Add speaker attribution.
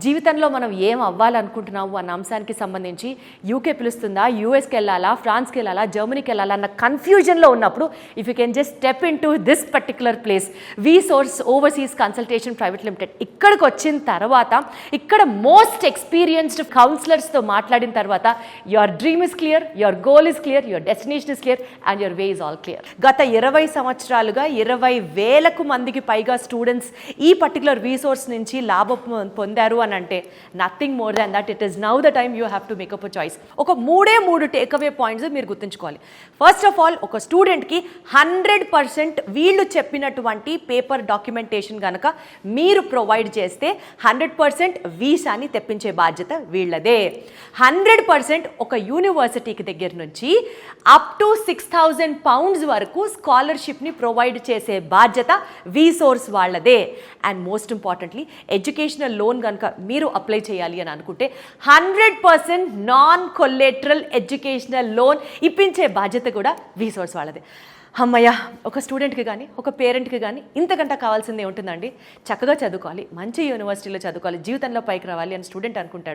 Speaker 1: జీవితంలో మనం ఏం అవ్వాలనుకుంటున్నాము అన్న అంశానికి సంబంధించి యూకే పిలుస్తుందా, యూఎస్కి వెళ్ళాలా, ఫ్రాన్స్కి వెళ్ళాలా, జర్మనీకి వెళ్ళాలా అన్న కన్ఫ్యూజన్లో ఉన్నప్పుడు if you can just step into this particular place, we source overseas consultation private limited, ఇక్కడికి వచ్చిన తర్వాత ఇక్కడ మోస్ట్ ఎక్స్పీరియన్స్డ్ కౌన్సిలర్స్తో మాట్లాడిన తర్వాత your dream is clear, your goal is clear, your destination is clear and your way is all clear. గత 20 సంవత్సరాలుగా 20,000 మందికి పైగా స్టూడెంట్స్ ఈ పర్టికులర్ రీసోర్స్ నుంచి లాభం పొందారు అని అంటే nothing more than that. It is now the time you have to make up a choice. ఒక మూడు టేక్అవే పాయింట్స్ మీరు గుర్తుంచుకోవాలి. ఫస్ట్ ఆఫ్ ఆల్, ఒక స్టూడెంట్కి 100% వీళ్ళు చెప్పినటువంటి పేపర్ డాక్యుమెంటేషన్ కనుక మీరు ప్రొవైడ్ చేస్తే 100% వీసాని తెప్పించే బాధ్యత వీళ్ళదే. 100% ఒక యూనివర్సిటీకి దగ్గర నుంచి అప్ టు 6,000 pounds వరకు స్కాలర్షిప్ని ప్రొవైడ్ చేసే బాధ్యత వీసోర్స్ వాళ్ళదే. And most importantly, educational loan కనుక మీరు అప్లై చేయాలి అని అనుకుంటే 100% నాన్ కొలేటరల్ ఎడ్యుకేషనల్ లోన్ ఇప్పించే బాధ్యత కూడా వీసోర్స్ వాళ్ళదే. అమ్మయ్య, ఒక స్టూడెంట్కి కానీ ఒక పేరెంట్కి కానీ ఇంతకంటే కావాల్సిందే ఉంటుందండి. చక్కగా చదువుకోవాలి, మంచి యూనివర్సిటీలో చదువుకోవాలి, జీవితంలో పైకి రావాలి అని స్టూడెంట్ అనుకుంటాడు.